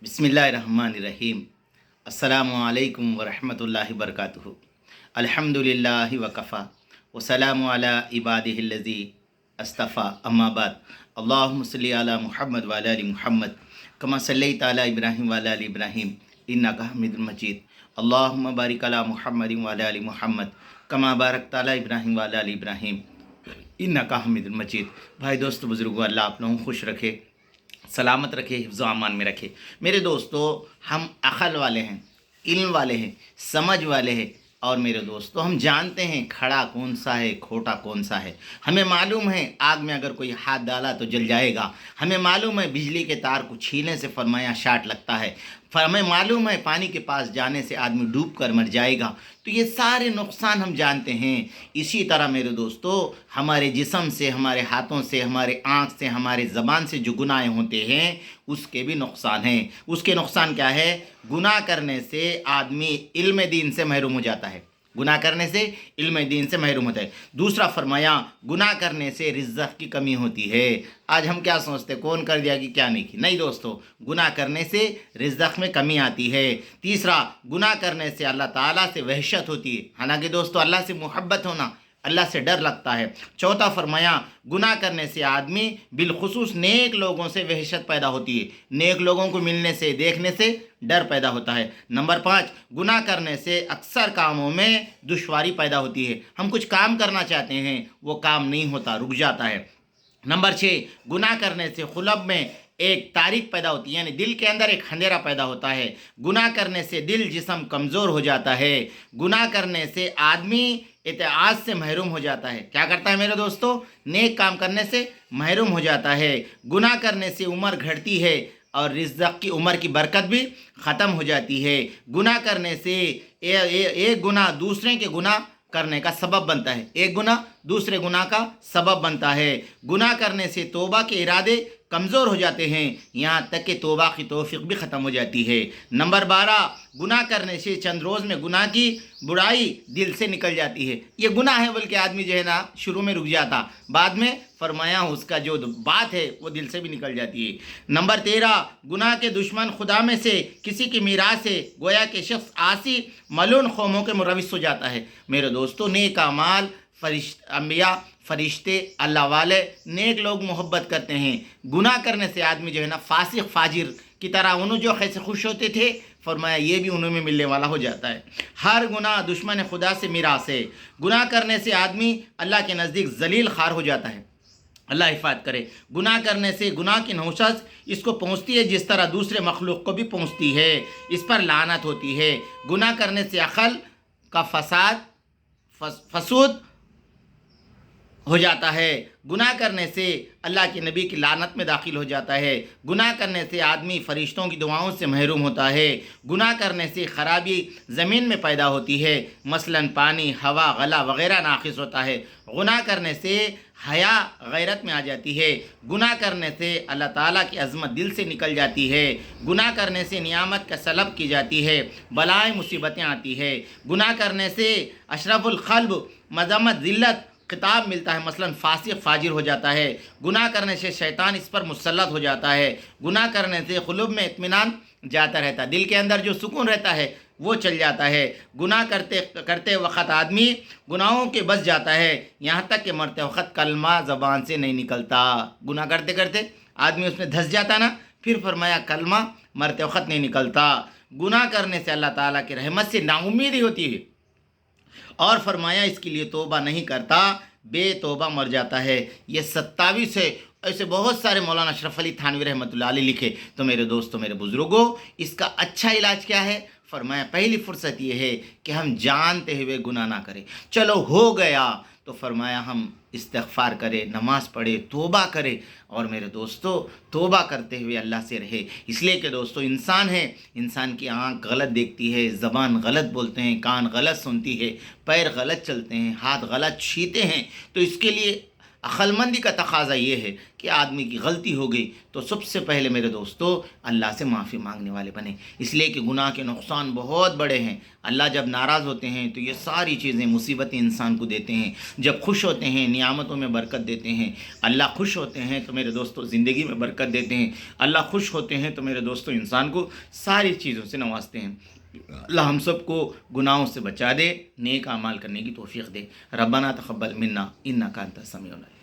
बिस्मिल्लाहिर्रहमानिर्रहीम। अस्सलामुअलैकुम वरहमतुल्लाहि वबरकातुहू। अल्हम्दुलिल्लाहि वकफ़ा वस्सलामु अला इबादिहिल्लज़ी अस्तफ़ा अम्मा बाद। अल्लाहुम्मा सल्लि अला मुहम्मद व अला आलि मुहम्मद कमा सल्लैता अला इब्राहीम व अला आलि इब्राहीम इन्नका हमीदुम मजीद। अल्लाहुम्मा बारिक अला मुहम्मदिन व अला आलि मुहम्मद कमा बारकता अला इब्राहीम व अला आलि इब्राहीम इन्नका हमीदुम मजीद। भाई दोस्तों बुज़ुर्गों, अल्लाह आप लोगों को खुश रखे, सलामत रखे, हिफ्ज़ व अमान में रखे। मेरे दोस्तों, हम अक़ल वाले हैं, इल्म वाले हैं, समझ वाले हैं, और मेरे दोस्तों हम जानते हैं खड़ा कौन सा है, खोटा कौन सा है। हमें मालूम है आग में अगर कोई हाथ डाला तो जल जाएगा। हमें मालूम है बिजली के तार को छीने से फरमाया शार्ट लगता है। हमें मालूम है पानी के पास जाने से आदमी डूब कर मर जाएगा। तो ये सारे नुकसान हम जानते हैं। इसी तरह मेरे दोस्तों, हमारे जिस्म से, हमारे हाथों से, हमारे आँख से, हमारे ज़बान से जो गुनाह होते हैं उसके भी नुकसान हैं। उसके नुकसान क्या है? गुनाह करने से आदमी इल्म दीन से महरूम हो जाता है। गुनाह करने से इल्म दीन से महरूम होता है। दूसरा फरमाया, गुनाह करने से रिज़्क़ की कमी होती है। आज हम क्या सोचते, कौन कर दिया कि क्या नहीं की? नहीं दोस्तों, गुनाह करने से रिज़्क़ में कमी आती है। तीसरा, गुनाह करने से अल्लाह ताला से वहशत होती है। हालांकि दोस्तों अल्लाह से मोहब्बत होना, अल्लाह से डर लगता है। चौथा फरमाया, गुनाह करने से आदमी बिलखुसूस नेक लोगों से वहशत पैदा होती है। नेक लोगों को मिलने से, देखने से डर पैदा होता है। नंबर 5, गुनाह करने से अक्सर कामों में दुश्वारी पैदा होती है। हम कुछ काम करना चाहते हैं, वो काम नहीं होता, रुक जाता है। नंबर 6, गुनाह करने से खुलब में एक तारीख पैदा होती है, यानी दिल के अंदर एक अंधेरा पैदा होता है। गुनाह करने से दिल जिस्म कमज़ोर हो जाता है। गुनाह करने से आदमी इत्तेआज़ से महरूम हो जाता है। क्या करता है मेरे दोस्तों? नेक काम करने से महरूम हो जाता है। गुनाह करने से उम्र घटती है और रिज़्क़ की उम्र की बरकत भी ख़त्म हो जाती है। गुनाह करने से एक गुनाह दूसरे के गुनाह करने का सबब बनता है। एक गुनाह दूसरे गुनाह का सबब बनता है। गुनाह करने से तौबा के इरादे कमज़ोर हो जाते हैं, यहाँ तक कि तौबा की तौफीक भी ख़त्म हो जाती है। नंबर 12, गुनाह करने से चंद रोज़ में गुनाह की बुराई दिल से निकल जाती है। ये गुनाह है बल्कि आदमी जो है ना शुरू में रुक जाता, बाद में फरमाया उसका जो बात है वो दिल से भी निकल जाती है। नंबर 13, गुनाह के दुश्मन खुदा में से किसी की मीरास से गोया के शख्स आसी मलून कौमों के मुरविस हो जाता है। मेरे दोस्तों, नेक अमाल, अंबिया, फरिश्ते, अल्लाह वाले, नेक लोग मोहब्बत करते हैं। गुनाह करने से आदमी जो है ना फासिक फाजिर की तरह उन्होंने जो कैसे खुश होते थे, फरमाया ये भी उन्होंने मिलने वाला हो जाता है। हर गुनाह दुश्मन खुदा से मिरास है। गुनाह करने से आदमी अल्लाह के नज़दीक जलील खार हो जाता है। अल्लाह हिफात करे। गुनाह करने से गुनाह की नौशत इसको पहुँचती है जिस तरह दूसरे मखलूक को भी पहुँचती है। इस पर लानत होती है। गुनाह करने से अक़ल का फसूद हो जाता है। गुनाह करने से अल्लाह के नबी की लानत में दाखिल हो जाता है। गुनाह करने से आदमी फ़रिश्तों की दुआओं से महरूम होता है। गुनाह करने से ख़राबी ज़मीन में पैदा होती है, मसलन पानी, हवा, गला वग़ैरह नाक़िस होता है। गुनाह करने से हया गैरत में आ जाती है। गुनाह करने से अल्लाह ताला की अज़मत दिल से निकल जाती है। गुनाह करने से नियामत का सलब की जाती है, बलाएँ मुसीबतें आती है। गुनाह करने से अशरफुल क़ल्ब मज़म्मत ज़िल्लत खिताब मिलता है, मसलन फासिक फाजिर हो जाता है। गुनाह करने से शैतान इस पर मुसल्लत हो जाता है। गुनाह करने से क़ुलूब में इत्मीनान जाता रहता है, दिल के अंदर जो सुकून रहता है वो चल जाता है। गुनाह करते करते वक़्त आदमी गुनाहों के बस जाता है, यहाँ तक कि मरते वक़्त कलमा ज़बान से नहीं निकलता। गुनाह करते करते आदमी उसमें धंस जाता ना, फिर फरमाया कलमा मरते वक़्त नहीं निकलता। गुनाह करने से अल्लाह ताला की रहमत से नाउम्मीदी होती है, और फरमाया इसके लिए तौबा नहीं करता, बेतौबा मर जाता है। ये 27 है। ऐसे बहुत सारे मौलाना अशरफ अली थानवी रहमतुल्लाह अलैह लिखे। तो मेरे दोस्तों, मेरे बुज़ुर्गों, इसका अच्छा इलाज क्या है? फरमाया पहली फ़ुर्सत ये है कि हम जानते हुए गुनाह ना करें। चलो हो गया तो फरमाया हम इस्तिग़फ़ार करें, नमाज़ पढ़े, तौबा करें, और मेरे दोस्तों तौबा करते हुए अल्लाह से रहे। इसलिए कि दोस्तों इंसान है, इंसान की आँख गलत देखती है, ज़बान गलत बोलते हैं, कान गलत सुनती है, पैर गलत चलते हैं, हाथ गलत छीते हैं। तो इसके लिए عقلمندی کا تقاضا یہ ہے کہ آدمی کی غلطی ہو گئی تو سب سے پہلے میرے دوستو اللہ سے معافی مانگنے والے بنے، اس لیے کہ گناہ کے نقصان بہت بڑے ہیں۔ اللہ جب ناراض ہوتے ہیں تو یہ ساری چیزیں مصیبتیں انسان کو دیتے ہیں، جب خوش ہوتے ہیں نعمتوں میں برکت دیتے ہیں۔ اللہ خوش ہوتے ہیں تو میرے دوستو زندگی میں برکت دیتے ہیں، اللہ خوش ہوتے ہیں تو میرے دوستو انسان کو ساری چیزوں سے نوازتے ہیں۔ اللہ ہم سب کو گناہوں سے بچا دے، نیک اعمال کرنے کی توفیق دے۔ ربنا تقبل منا انک انت السمیع العلیم۔